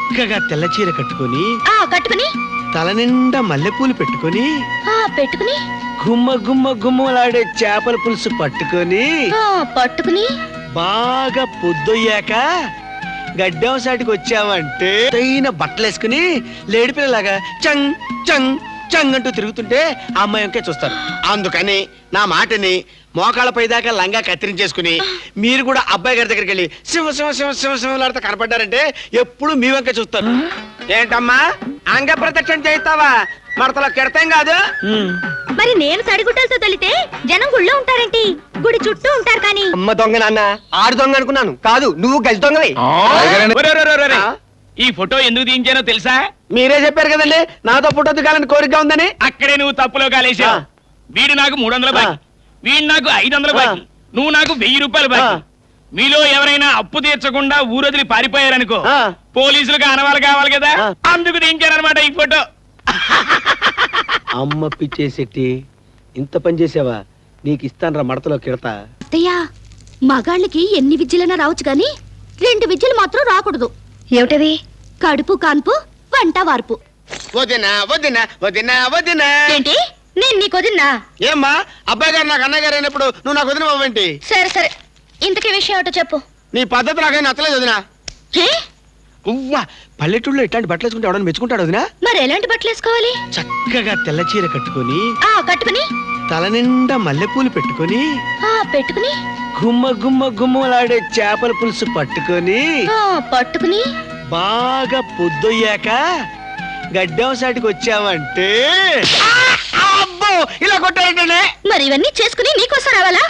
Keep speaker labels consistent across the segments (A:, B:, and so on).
A: చక్కగా తెల్ల చీర కట్టుకొని
B: కట్టుకుని
A: తల నిండా మల్లెపూలు పెట్టుకొని
B: పెట్టుకుని
A: గుమ్మ గుమ్మ గుమ్మలాడే చేపల పులుసు పట్టుకొని బాగా పొద్దొయ్యాక గడ్డం సాటికి వచ్చావంటే బట్టలేసుకుని లేడిపిల్లలాగా చంగ్ చంగ్ చంగ్ అంటూ తిరుగుతుంటే ఆ అమ్మాయి వంకే చూస్తారు. అందుకని నా మాటని మోకాళ్ళపై దాకా లంగా కత్తిరించేసుకుని మీరు కూడా అబ్బాయి గారి దగ్గరికి వెళ్ళి సింహ సింహ సింహ సింహ సింహలాడితే కనపడ్డారంటే ఎప్పుడు మీ వంకే చూస్తారు. ఏంటమ్మా అంగ ప్రదక్షిణ చేస్తావా? మడతలో కెడతాం కాదు.
B: మరి నేను తడిగుడ్డలతో తలితే జనం గుళ్ళో ఉంటారేంటి? గుడి చుట్టూ ఉంటారు. కానీ
C: అమ్మ దొంగ నాన్న ఆడు దొంగ అనుకున్నాను. కాదు, నువ్వు గజ దొంగవి.
D: ఈ ఫోటో ఎందుకు తీయించానో తెలుసా?
A: మీరే చెప్పారు కదండి నాతో ఫోటో దిగాలని కోరిక ఉందని.
D: అక్కడే నువ్వు తప్పులో కాలేసావు. వీడు నాకు 300 బాకీ, వీడు నాకు 500 బాకీ, నువ్వు నాకు 1000 రూపాయలు బాకీ. మీలో ఎవరైనా అప్పు తీర్చకుండా ఊరొదిలి పారిపోయారనుకో, పోలీసులకు అనవాళ్ళు కావాలి కదా, అందుకు తీయించానమాట ఈ ఫోటో.
A: అమ్మ పిచ్చేసెట్టి ఇంత పని చేసావా? నీకు ఇస్తానరా మడతలో కిడతా.
B: అత్తయ్యా, మగాళ్ళకి ఎన్ని విద్యలైనా రావచ్చు గాని 2 విద్యలు మాత్రం రాకూడదు. ఏమిటది? కడుపు కాన్పు, వంట వార్పు.
A: వదినా వదినా వదినా వదినా.
B: ఏంటి? నేను నీకు వదిన్నా?
A: ఏమ్మా, అబ్బాయి గారు నాకు అన్నయ్య గారు అయినప్పుడు నువ్వు నాకు వదిన అవ్వేంటి?
B: సరే సరే, ఇంతకీ విషయం ఏమిటో చెప్పు.
A: నీ పద్ధతి నాకేం నచ్చలేదు వదినా. ఉవ్వా, పల్లెటూళ్ళలో ఇట్లాంటి బట్టలు వేసుకుంటే ఎవడన్నా మెచ్చుకుంటాడు వదినా?
B: మరి ఎలాంటి బట్టలు వేసుకోవాలి?
A: చక్కగా తెల్ల చీర కట్టుకొని
B: కట్టుకుని
A: తల నిండా మల్లెపూలు పెట్టుకొని గుమ్మ గుమ్మ గుమ్మలాడే చేపల పులుసు పట్టుకొని బాగా పొద్దొయ్యాక గడ్డం సాటికి వచ్చావంటే అబ్బో ఇలా కొట్టారంటే.
B: మరి ఇవన్నీ చేసుకుని నీకోసం రావాలా?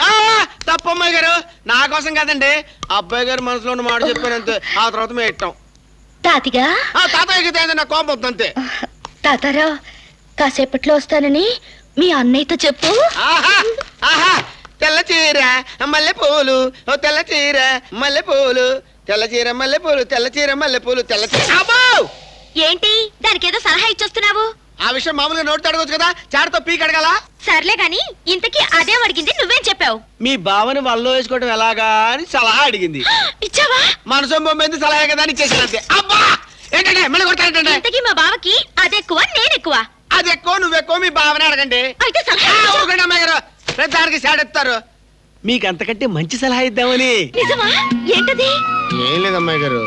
A: తప్పమ్మాయి గారు, నా కోసం కాదండి, అబ్బాయి గారు మనసులో ఉన్న మాట చెప్పానంతే. ఆ తర్వాత మేము ఇట్టాం.
B: తాతిగా
A: తాతయ్యకి నా కోపం వద్దంతే.
B: తాతారా, కాసేపట్లో వస్తానని మీ అన్నయ్యతో చెప్పు.
A: తెల్ల చీర మల్లెపూలు, ఓ తెల్ల చీర మల్లెపూలు, తెల్ల చీర మల్లెపూలు, తెల్ల చీర మల్లెపూలు, తెల్ల చీర.
B: ఏంటి దానికేదో సలహా ఇచ్చొస్తున్నావు?
A: ఆ విషయం మామూలుగా నోటి అడగొచ్చు కదా, చాటతో పీక్ అడగాల.
B: సర్లే గాని ఇంతకీ అదే అడిగింది, నువ్వేం చెప్పావు?
A: మీ బావని వల్లో వేసుకోవడం ఎలాగా అని సలహా అడిగింది.
B: ఇచ్చావా?
A: మనసు బొమ్మింది సలహా కదా అని ఇచ్చేసినంతే. అబ్బా ఏంటంటే మళ్ళీ కొడతానంటే.
B: ఇంతకీ మా బావకి అదెక్కువ నేనెక్కువ?
A: అది ఎక్కువ నువ్వెక్కువ, మీ బావనే అడగండి.
B: అయితే
A: అమ్మాయి గారు దానికి సాడెత్తారు. మీకు అంతకంటే మంచి సలహా ఇద్దామని.
B: నిజమా? ఏంటది?
A: ఏం లేదు అమ్మాయి గారు,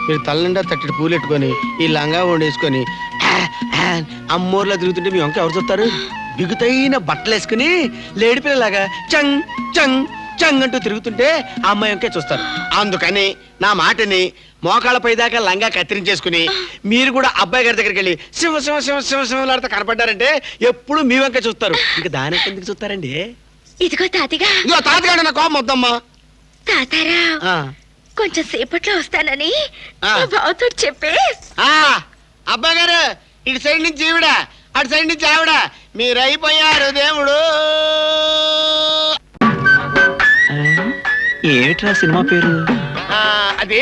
A: మీరు తల నిండా తట్టడి పూలు పెట్టుకొని ఈ లంగా వండేసుకొని అమ్మోర్లా తిరుగుతుంటే మీ వంక ఎవరు చూస్తారు? బిగుతైన బట్టలు వేసుకుని లేడిపిల్లలాగా చంగ్ చంగ్ చంగ్ అంటూ తిరుగుతుంటే ఆ అమ్మాయి వంకే చూస్తారు. అందుకని నా మాటని మోకాళ్ళపై దాకా లంగా కత్తిరించేసుకుని మీరు కూడా అబ్బాయి గారి దగ్గరికి వెళ్ళి సింహ సింహ సింహ సింహ సింహలాడితే కనపడ్డారంటే ఎప్పుడు మీ వంక చూస్తారు. ఇంకా దాని ఎందుకు చూస్తారండి?
B: ఇదిగో తాతిగా.
A: ఇదిగో తాతగాడు, నా కోపం వద్దమ్మా.
B: తాతారా, కొంచెం సేపట్లో వస్తానని బావతో చెప్పే.
A: అబ్బాయి గారు, ఇటు సైడ్ నుంచి ఈవిడ, అటు సైడ్ నుంచి ఆవిడ, మీరు అయిపోయారు దేవుడు.
E: ఏమిట్రా సినిమా పేరు?
A: అది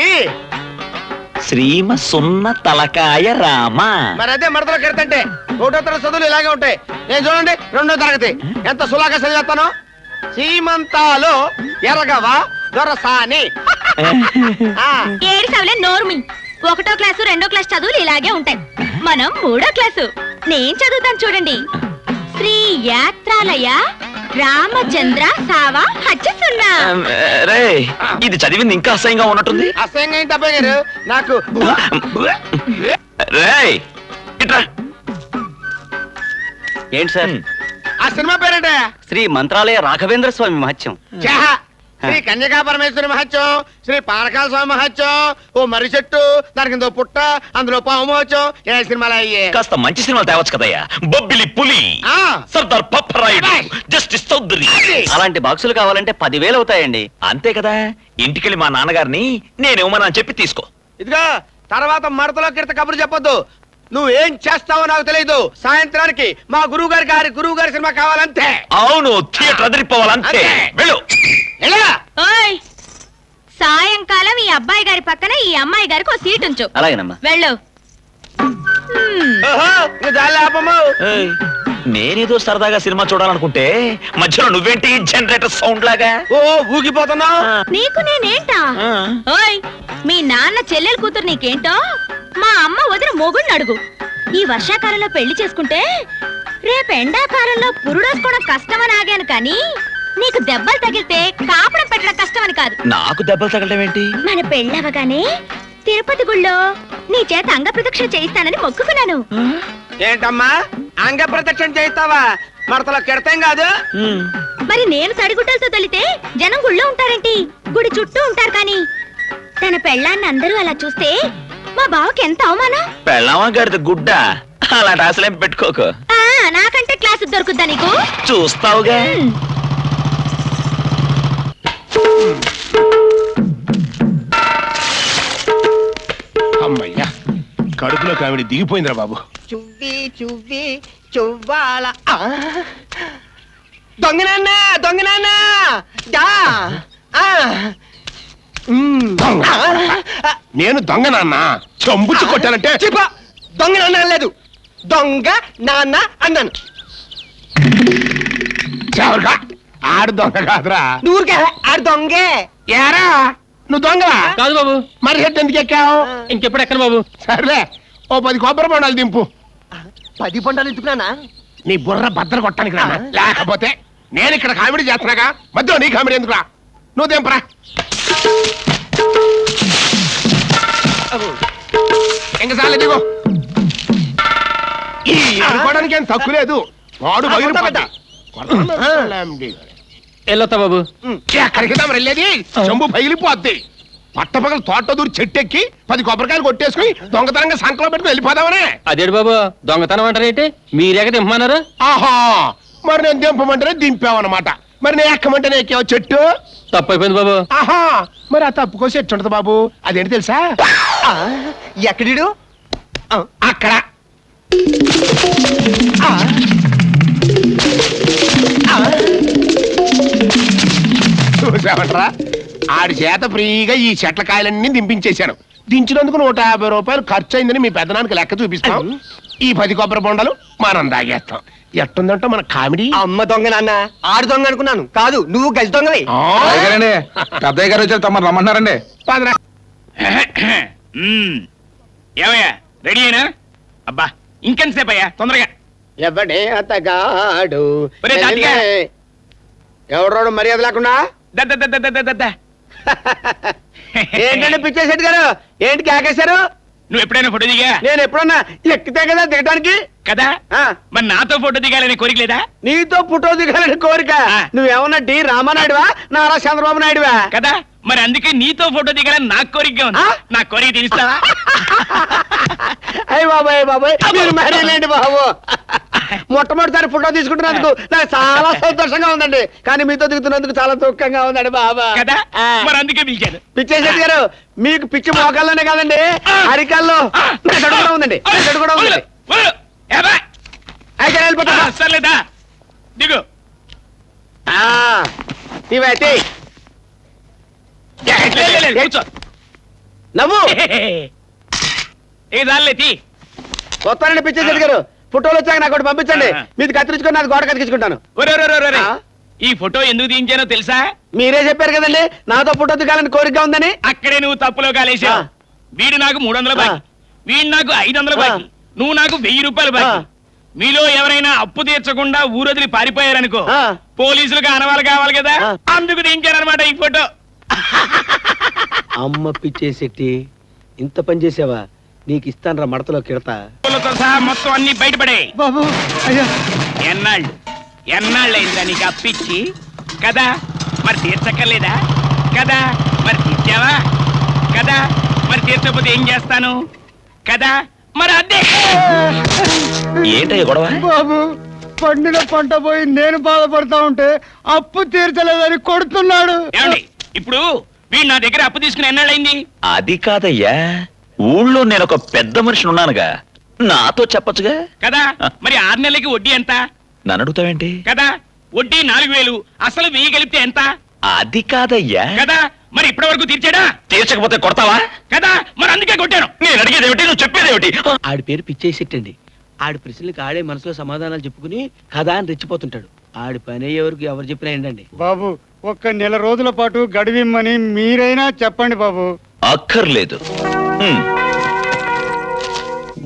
E: శ్రీమ సున్న తలకాయ రామ.
A: మరి అదే మడతలో కెడతంటే 1వ తరగతి చదువులు ఇలాగే ఉంటాయి. నేను చూడండి 2వ తరగతి ఎంత సులాగా చదివేస్తాను. సీమంతాలో ఎరగవా దొరసాని.
B: ఏడిసవలే నోర్మి. 1వ క్లాసు 2వ క్లాస్ చదువులు ఇలాగే ఉంటాయి. మనం 3వ క్లాసు. నేను చదువుతాను చూడండి. శ్రీ యాత్రాలయ రామచంద్ర సావా హచ్చసున్నా.
E: రే, ఇది చదివింది ఇంకా అసహ్యంగా ఉన్నట్టుంది.
A: అసహ్యంగా ఏంటి అబ్బాయి గారు? నాకు
C: ఏంటి సార్
A: ఆ సినిమా పేరేంటే?
C: శ్రీ మంత్రాలయ రాఘవేంద్ర స్వామి మహత్యం.
A: శ్రీ కన్యకా పరమేశ్వరి మహత్యం, శ్రీ పానకాల స్వామి మహత్యం, ఓ మర్రి చెట్టు, దానికి ఇందో పుట్ట, అందులో పాము మహత్యం. ఏ సినిమాలు అయ్యే?
E: కాస్త మంచి సినిమాలు తేవచ్చు కదయ్యా. బొబ్బిలి పులి, సర్దార్ పప్పరాయుడు, జస్టిస్ చౌదరి.
C: అలాంటి బాక్సులు కావాలంటే 10,000 అవుతాయండి.
E: అంతే కదా. ఇంటికెళ్ళి మా నాన్నగారిని నేనేమన్నా చెప్పి తీసుకో.
A: ఇదిగా తర్వాత మడతలో కిడత కబురు చెప్పొద్దు. నువ్వేం చేస్తావో నాకు తెలియదు. సాయంత్రానికి మా గురువు గారి సినిమా కావాలంతే.
E: అవును, థియేటర్ అదిరిపోవాలంతే. వెళ్ళు.
B: సాయంకాలం ఈ అబ్బాయి గారి పక్కన ఈ అమ్మాయి గారికి ఒక సీట్ ఉంచు.
C: అలాగేనమ్మా.
B: వెళ్ళు.
E: నేనేదో సరదాగా సినిమా చూడాలనుకుంటే మధ్యలో నువ్వేంటి జనరేటర్ సౌండ్ లాగా
A: ఊగిపోతున్నా?
B: నీకు నేనేంటా? ఓయ్, మీ నాన్న చెల్లెలు కూతురు నీకేంటో, మా అమ్మ మొగుడిని అడుగు. ఈ వర్షాకాలంలో పెళ్లి చేసుకుంటే రేపు ఎండాకాలంలో పురుడోసుకోవడం కష్టమని ఆగాను కానీ నీకు దెబ్బలు తగిలితే కాపురం పెట్టడం కష్టమని కాదు.
E: నాకు దెబ్బలు తగలడం ఏంటి?
B: మన పెళ్ళవగానే తిరుపతి గుళ్ళో నీ చేత అంగ ప్రదక్షిణ చేయిస్తానని మొక్కుకున్నాను.
C: ఏంటమ్మా అంగ ప్రదక్షిణ చేస్తావా? మడతలో కెడతాం కాదు.
B: మరి నేను తడిగుడ్డలతో తొలితే జనం గుళ్ళో ఉంటారేంటి? గుడి చుట్టూ ఉంటారు కానీ తన పెళ్ళాన్ని అందరూ అలా చూస్తే మా బావకి ఎంత అవమానం.
E: పెళ్ళామా గడిద గుడ్డ, అలాంటి ఆశలేం పెట్టుకోకు.
B: నాకంటే క్లాసు దొరుకుద్దా నీకు?
E: చూస్తావుగా.
F: అమ్మయ్యా, కడుపులో కావిడి దిగిపోయిందిరా బాబు.
C: చువ్వి చువ్వి చువ్వాల. దొంగనాన్న దొంగనాన్న దా.
F: దొంగ. నేను దొంగ నాన్న చంబుచ్చి కొట్టానంటే
C: దొంగ నాన్న అనలేదు, దొంగ నాన్న అన్నాను.
F: ఎవరుగా ఆడు దొంగ కాదురా.
C: దూరికే ఆడు దొంగే.
F: ఏరా నువ్వు దొంగవా?
D: కాదు బాబు.
F: మరి హెడ్ ఎందుకు ఎక్కావు?
D: ఇంకెప్పుడు ఎక్కడ బాబు?
F: సర్లే, ఓ 10 కొబ్బరి బొండాలు దింపు.
C: 10 పంటలు ఎత్తుకున్నానా?
F: నీ బుర్ర బద్దలు కొట్టడానికి రా. లేకపోతే నేను ఇక్కడ కామెడీ చేస్తున్నాగా, మధ్యలో నీ కామెడీ ఎందుకురా? నువ్వు దింపరా. ఇంకా చాలే దిగో. ఈ అనుకోవడానికి ఏం తక్కువ లేదు. వాడు
D: వెళ్ళొత్తా బాబు.
F: ఎక్కడికి తాము వెళ్ళేది? చెంబు పగిలిపోద్ది. పట్టపగలు తోట దూరి చెట్టెక్కి 10 కొబ్బరికాయలు కొట్టేసుకుని దొంగతనంగా సంకలో పెట్టుకుని వెళ్ళిపోదామనే.
D: అదేడు బాబు, దొంగతనం అంటారేంటి? మీరేక దింపమన్నారు.
F: ఆహా, మరి నేను దింపమంటేనే దింపావన్నమాట. మరి నేను ఎక్కమంటేనే ఎక్కావు చెట్టు.
D: తప్పైపోయింది బాబు.
F: ఆహా, మరి ఆ తప్పుకో చెట్టు ఉంటది బాబు. అదేంటి తెలుసా?
C: ఎక్కడిడు?
F: అక్కడ. చూసావట్రా, ఆడి చేత ఫ్రీగా ఈ చెట్ల కాయలన్నీ దింపించేశాను. దించినందుకు 150 రూపాయలు ఖర్చు అయిందని మీ పెద్దనానికి లెక్క చూపిస్తాం. ఈ 10 కొబ్బరి బొండలు మనం దాగేస్తాం. ఎట్టుందంటే మన కామెడీ.
C: అమ్మ దొంగ నాన్న ఆడు దొంగ అనుకున్నాను. కాదు, నువ్వు గజ దొంగవి.
G: పెద్దయ్య గారు వచ్చారు, తమరు రమ్మన్నారండి.
F: పదరా.
D: ఏమయ్యా, రెడీ అయినా? అబ్బా, ఇంకెంతసేపు అయ్యా, తొందరగా.
C: ఎవడే అతగాడు?
D: ఒరే తాతిగా.
C: ఎవడోడు మర్యాద లేకుండా? ఏంటంటే పిచ్చేశెట్టి గారు, ఏంటి కేకేశారు?
D: నువ్వు ఎప్పుడైనా ఫోటో దిగా?
C: నేను ఎప్పుడన్నా ఎక్కితే కదా దిగడానికి.
D: కదా,
C: ఆ,
D: మరి నాతో ఫోటో దిగాలని కోరిక లేదా?
C: నీతో ఫోటో దిగాలని కోరిక.
D: ఆ.
C: నువ్వేమన్నా డి రామానాయుడువా, నారా చంద్రబాబు నాయుడువా?
D: కదా, మరి అందుకే నీతో ఫోటో దిగాలని నాకు కోరికగా ఉంది.
C: ఆ?
D: నా కోరిక తెలుస్తావా?
C: అయ్య బాబాయ్ బాబాయ్, మీరు మరేలేండి బాబు. మొట్టమొదటిసారి ఫోటో తీసుకుంటున్నందుకు నాకు చాలా సంతోషంగా ఉందండి. కానీ మీతో దిగుతున్నందుకు చాలా దుఃఖంగా ఉందండి బాబా.
D: కదా,
C: ఆ.
D: మరి అందుకే పిలిచాను.
C: పిచ్చేశెట్టి గారు, మీకు పిచ్చి మోకాల్లోనే కాదండి, అరికాల్లో మెదడు కూడా ఉందండి. మెదడు కూడా ఉందండి.
D: వదలు. ఏబా.
C: అయితే వెళ్ళిపోతా.
D: సర్లేదా, దిగు.
C: ఇవైతే
D: కూర్చో.
C: నవ్వు
D: ఏ దానిలే తీ.
C: వస్తానండి పిచ్చేశెట్టి గారు. ఫోటోలు వచ్చాక నాకు ఒకటి పంపించండి.
D: ఆ.
C: మీది కత్తిరించుకొని నాది గోడ కత్తిరించుకుంటాను.
D: ఒరే, ఒరే, ఒరే, ఒరే.
C: ఆ?
D: ఈ ఫోటో ఎందుకు తీయించానో తెలుసా?
C: మీరే చెప్పారు కదండి నాతో ఫోటో దిగాలని కోరికగా ఉందని.
D: అక్కడే నువ్వు తప్పులో కాలేసావు.
C: ఆ.
D: వీడు నాకు 300 బాకీ,
C: ఆ.
D: వీడు నాకు 500
C: ఆ.
D: బాకీ, నువ్వు నాకు 1000 రూపాయలు బాకీ.
C: ఆ.
D: మీలో ఎవరైనా అప్పు తీర్చకుండా ఊరొదిలి పారిపోయారనుకో,
C: ఆ.
D: పోలీసులకు ఆనవాళ్ళు కావాలి కదా,
C: ఆ.
D: అందుకు తీయించానమాట ఈ ఫోటో.
A: అమ్మ పిచ్చేసెట్టి, ఇంత పని చేసావా? నీకు ఇస్తాను మడతలో కిడతా.
D: ఫోటోలతో సహా మొత్తం అన్ని బయటపడే.
C: బాబు అయ్యా,
D: ఎన్నాళ్ళైందా నీకు అప్పిచ్చి? కదా, మరి తీర్చక్కర్లేదా? కదా, మరి తీర్చావా? కదా, మరి తీర్చకపోతే ఏం చేస్తాను? కదా, మరి అదే.
E: ఏంటయ్య గొడవ?
C: బాబు పండిన పంట పోయి నేను బాధపడతా ఉంటే అప్పు తీర్చలేదని కొడుతున్నాడు.
D: ఏమండి, ఇప్పుడు వీడు నా దగ్గర అప్పు తీసుకుని ఎన్నాళ్ళైంది?
E: అది కాదయ్యా, ఊళ్ళో నేను ఒక పెద్ద మనిషిని ఉన్నానుగా, నాతో చెప్పొచ్చుగా.
D: కదా, మరి 6 నెలలకి వడ్డీ ఎంత?
E: నన్ను అడుగుతావేంటి?
D: కదా, వడ్డీ 4000, అసలు 1000 కలిపితే ఎంత?
E: అది కాదయ్యా.
D: కదా, మరి ఇప్పటి వరకు తీర్చాడా?
E: తీర్చకపోతే కొడతావా?
D: కదా, మరి అందుకే కొట్టాను.
E: నేను అడిగేదేమిటి, నువ్వు చెప్పేదేమిటి?
A: ఆడి పేరు పిచ్చేసెట్టండి. ఆడి ప్రశ్నలకు ఆడే మనసులో సమాధానాలు చెప్పుకుని కదా అని రెచ్చిపోతుంటాడు. ఆడి పని ఎవరికి ఎవరు చెప్పినా ఏంటండి.
H: బాబు ఒక్క నెల రోజుల పాటు గడివిమ్మని మీరైనా చెప్పండి బాబు.
E: అక్కర్లేదు. హ్మ్.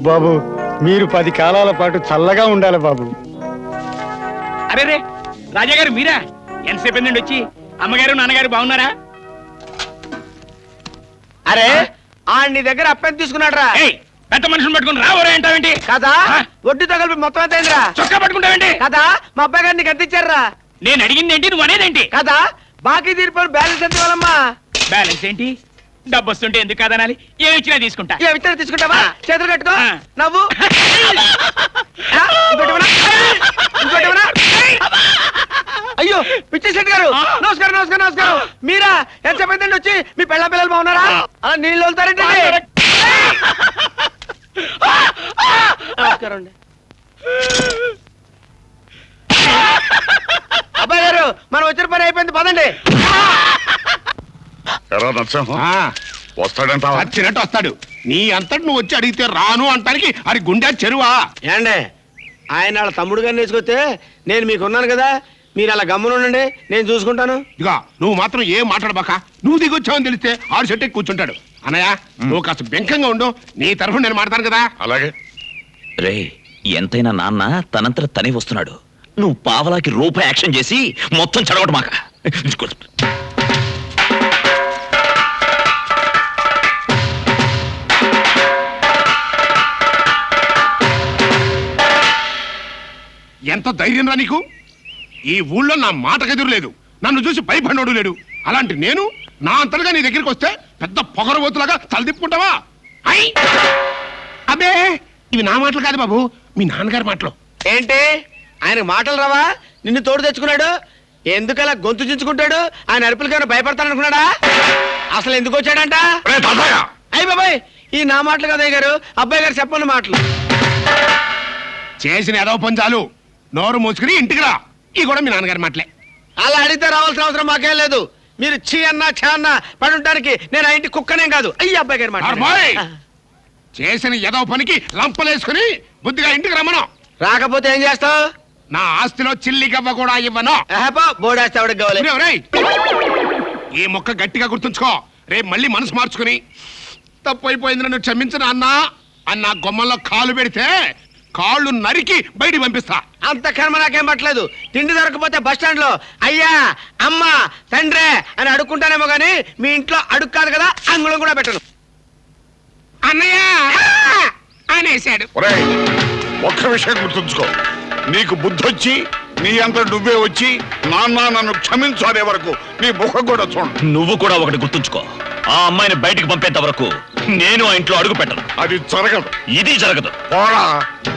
H: బాబు మీరు 10 కాలాల పాటు చల్లగా ఉండాలి బాబు.
D: అరే రే రాజా గారు మీరా? ఎంతసేపు నుండి వచ్చి అమ్మగారు నాన్నగారు బాగున్నారా?
C: అరే ఆ నీ దగ్గర అప్పెంత తీసుకున్నాడు రా?
D: ఏయ్, పెద్ద మనుషులు పట్టుకుని రావరే అంటావేంటి?
C: కదా
D: ఆ?
C: వడ్డీతో కలిపి మొత్తం ఎంత అయిందిరా?
D: చొక్కా పట్టుకుంటావేంటి?
C: కదా మా అబ్బాయి గారిని నీకు ఎంత ఇచ్చారా?
D: నేను అడిగింది ఏంటి, నువ్వు అనేదేంటి?
C: కదా బాకీ తీరిపోయిన బ్యాలెన్స్ ఎంత ఇవ్వాలమ్మా?
D: బ్యాలెన్స్ ఏంటి? డబ్బు వస్తుంటే ఎందుకు కాదనాలి? ఏమి ఇచ్చినా తీసుకుంటా.
C: ఏ విత్తనం తీసుకుంటావా? చేతులు కట్టుకో.
D: ఆ.
C: నవ్వు. ఆ, ఇంకోటి ఇవ్వనా? ఇంకోటి ఇవ్వనా? అయ్యో పిచ్చి శెట్టి గారు, నమస్కారం నమస్కారం నమస్కారం. మీరా? ఎంత చెప్పండి వచ్చి మీ పిల్లలు బాగున్నారా? అలా నీళ్ళు వదులుతారండి. నమస్కారం అండి. అబ్బాయి గారు మనం వచ్చిన పని అయిపోయింది, పదండి.
I: ఎరా నరసింహం వస్తాడంటావా?
F: వచ్చినట్టు వస్తాడు. నీ అంతటి నువ్వు వచ్చి అడిగితే రాను అంటానికి అది గుండె చెరువా?
C: ఏండి ఆయన వాళ్ళ తమ్ముడు గారిని వేసుకొస్తే నేను మీకున్నాను కదా, మీరు అలా గమ్మునుండండి, నేను చూసుకుంటాను.
F: ఇదిగా నువ్వు మాత్రం ఏం మాట్లాడబాక. నువ్వు దిగొచ్చావని తెలిస్తే ఆడు చెట్టు కూర్చుంటాడు. అన్నయ్య నువ్వు కాస్త బెంకంగా ఉండు, నీ తరఫున నేను మాడతాను కదా.
I: అలాగే.
E: రే ఎంతైనా నాన్న తనంతట తనే వస్తున్నాడు. నువ్వు పావలాకి రూపాయి యాక్షన్ చేసి మొత్తం చెడగొట్టు మాక.
F: ఎంత ధైర్యం రా నీకు? ఈ ఊళ్ళో నా మాటకు ఎదురు లేదు, నన్ను చూసి భయపడినోడు లేడు. అలాంటి నేను నా అంతలుగా నీ దగ్గరికి వస్తే పెద్ద పొగరబోతులాగా తలదిప్పుకుంటావా? ఐ! అబే ఇవి నా మాటలు కాదు బాబు, మీ నాన్నగారి మాటలు.
C: ఏంటి ఆయన మాటలు రావా? నిన్ను తోడు తెచ్చుకున్నాడు, ఎందుకలా గొంతు చించుకుంటాడు? ఆయన అరుపులకైనా భయపడతాననుకున్నాడా? అసలు ఎందుకు వచ్చాడంట?
I: రే తాతయ్య!
C: అయ్యి బాబాయ్, ఈ నా మాటలు కదా గారు, అబ్బాయి గారు చెప్పండి మాటలు.
F: చేసిన ఏదో పని చాలు, నోరు మూసుకుని ఇంటికి రా. ఈ కూడా మీ నాన్నగారి మాటలే.
C: అలా అడిగితే రావాల్సిన అవసరం మాకేం లేదు. మీరు చీ అన్నా ఛా అన్నా పడుంటానికి నేను ఆ ఇంటి కుక్కనేం కాదు. అయ్యి అబ్బాయి గారి మాట.
F: అర్మాయ్! చేసిన ఏదో పనికి లంపలేసుకుని బుద్ధిగా ఇంటికి రమ్మను.
C: రాకపోతే ఏం చేస్తావు?
F: నా ఆస్తిలో చిల్లి గవ్వ కూడా ఇవ్వను.
C: బోడేస్తే ఎవరికి కావాలి?
F: ఒరేయ్, ఒరేయ్! ఈ మొక్క గట్టిగా గుర్తుంచుకో. రేపు మళ్ళీ మనసు మార్చుకుని తప్పు అయిపోయింది నన్ను క్షమించను అన్నా అన్న గొమ్మల్లో కాలు పెడితే కాళ్ళు నరికి బయటికి పంపిస్తా.
C: అంత కర్మ నాకేం పట్టలేదు. తిండి దొరకపోతే బస్ స్టాండ్ లో అయ్యా అమ్మ తండ్రే అని అడుక్కుంటానేమో గానీ మీ ఇంట్లో అడుగు కాదు కదా, అంగుళం కూడా పెట్టను.
F: అన్నయ్య అనేశాడు.
I: ఒరేయ్, ఒక్క విషయం గుర్తుంచుకో. నీకు బుద్ధొచ్చి నీ అంత నువ్వే వచ్చి నాన్న నన్ను క్షమించు అనే వరకు నీ ముఖం కూడా చూడు.
E: నువ్వు కూడా ఒకటి గుర్తుంచుకో. ఆ అమ్మాయిని బయటికి పంపేంత వరకు నేను ఆ ఇంట్లో అడుగు పెట్టను.
I: అది జరగదు.
E: ఇది జరగదు.
I: పోరా,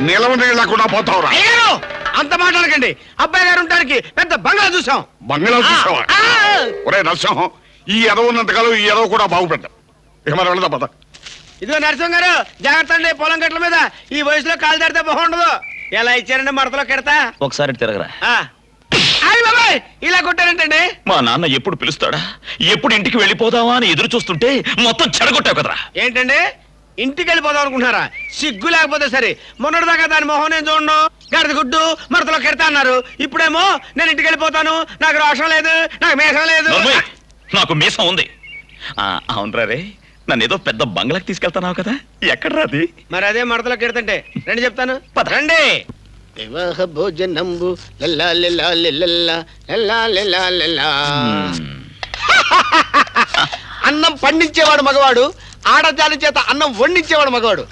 I: నిలవ నీళ్ళకుండా పోతావురా.
C: అయ్యారు అంత మాట్లాడకండి. అబ్బాయి గారు ఉండడానికి పెద్ద బంగ్లా చూసాం.
I: బంగ్లా చూసావా? ఒరే నరసింహం, ఈ ఎదవ ఉన్నంతకాలం ఈ ఎదవ కూడా బాగుపెట్టాం. ఇక మరి వెళదా పద.
C: ఇదిగో నరసింహ గారు, జాగ్రత్త అండి, పొలం గట్ల మీద ఈ వయసులో కాలు దాడితే బాగుండదు. ఎలా ఇచ్చారండి మడతలో కెడతా?
E: ఒకసారి తిరగరా.
C: అయ్య బాబాయ్, ఇలా కొట్టారంటండి.
E: మా నాన్న ఎప్పుడు పిలుస్తాడా, ఎప్పుడు ఇంటికి వెళ్ళిపోదావా అని ఎదురు చూస్తుంటే మొత్తం చెడగొట్టావు కదరా.
C: ఏంటండి ఇంటికి వెళ్ళిపోదాం అనుకుంటున్నారా? సిగ్గు లేకపోతే సరే. మొన్నటిదాకా దాని మొహం నేను చూడను, గడద గుడ్డు మడతలో కెడతా అన్నారు. ఇప్పుడేమో నేను ఇంటికి వెళ్ళిపోతాను, నాకు రోషం లేదు, నాకు మేషం లేదు.
E: నోర్మోయ్, నాకు మీసం ఉంది. అవునరా రే, నన్ను ఏదో పెద్ద బంగ్లాకి తీసుకెళ్తున్నావు కదా, ఎక్కడ రాది?
C: మరి అదే మడతలో కెడతంటే రండి చెప్తాను, రండి. వివాహ భోజనంబు లల్లా లల్లా లల్లా లల్లా లల్లా లల్లా. అన్నం పండించేవాడు మగవాడు, ఆడజాని చేత అన్నం వండించేవాడు మగవాడు.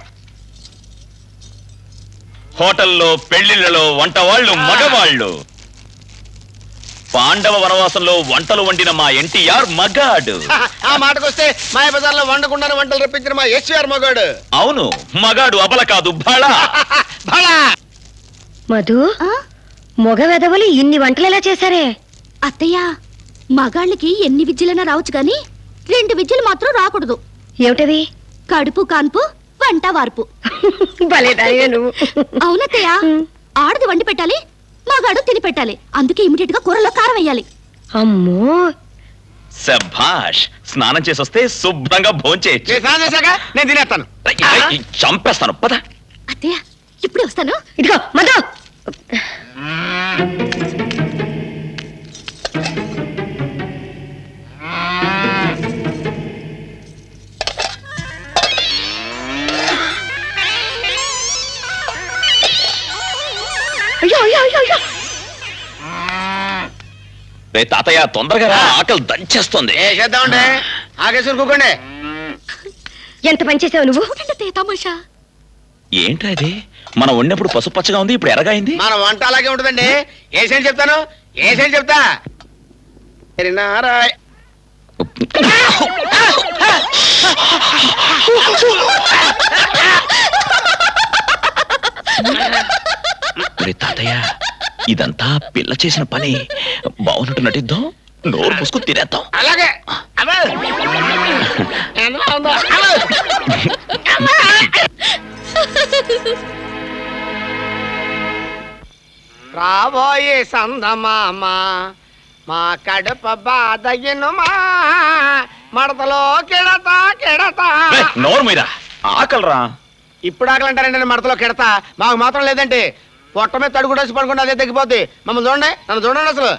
E: హోటల్లో పెళ్లిళ్లలో వంట వాళ్ళు మగవాళ్ళు. పాండవ వనవాసంలో వంటలు వండిన మా ఎన్టీఆర్ మగాడు.
C: ఆ మాటకొస్తే మాయబజార్లో వండకుండానే వంటలు రప్పించిన మా ఎస్ఆర్ మగాడు.
E: అవును, మగాడు అబల కాదు, బళ.
B: మధు, మగ వెధవలు ఇన్ని వంటలు ఎలా చేశారే?
J: అత్తయ్య, మగాళ్ళకి ఎన్ని విద్యలైనా రావచ్చు గాని 2 విద్యలు మాత్రం రాకూడదు.
B: ఏమిటవి?
J: కడుపు కాన్పు, వంట వార్పు.
B: నువ్వు.
J: అవునత్తయ్య, ఆడది వండి పెట్టాలి, మగాడు తిని పెట్టాలి. అందుకే ఇమిడియట్ గా కూరలో కారం వేయాలి.
B: అమ్మో,
E: శభాష్. స్నానం చేసొస్తే శుభ్రంగా భోంచేయచ్చు.
C: నేను తినేస్తాను.
E: చంపేస్తాను, పద.
J: అత్తయ్య, ఇప్పుడే వస్తాను.
B: ఇదిగో మధు.
E: రే తాతయ్య తొందరగా రా, ఆకలి దంచేస్తుంది.
C: ఏ చేద్దామండి ఆగేసుకుని కూకోండి.
B: ఎంత పని చేసావు నువ్వు?
J: తమాషా
E: ఏంట్రా ఇది? మనం వండినప్పుడు పసుపు పచ్చగా ఉంది, ఇప్పుడు ఎర్రగా అయింది.
C: మన వంట అలాగే ఉంటుందండి. ఏసేంటి చెప్తాను, ఏసేంటి చెప్తా. నారాయణ
E: రే తాతయ్య, ఇదంతా పిల్ల చేసిన పని. బాగున్నట్టు నటిద్దాం, నోరు పుసుకు తినేద్దాం.
C: అలాగే రాబోయే సందమామ మా కడుప బాధయ్యనుమా మడతలో కెడతా కెడతా.
E: రే, నోరు మీద ఆకలిరా.
C: ఇప్పుడు ఆకలంటారండి, నేను మడతలో కెడతా. మాకు మాత్రం లేదంటే పొట్ట మీద తడుగుడేసి పడుకుంటే అదే తగ్గిపోద్ది. మమ్మల్ని చూడండి, నన్ను చూడండి అసలు.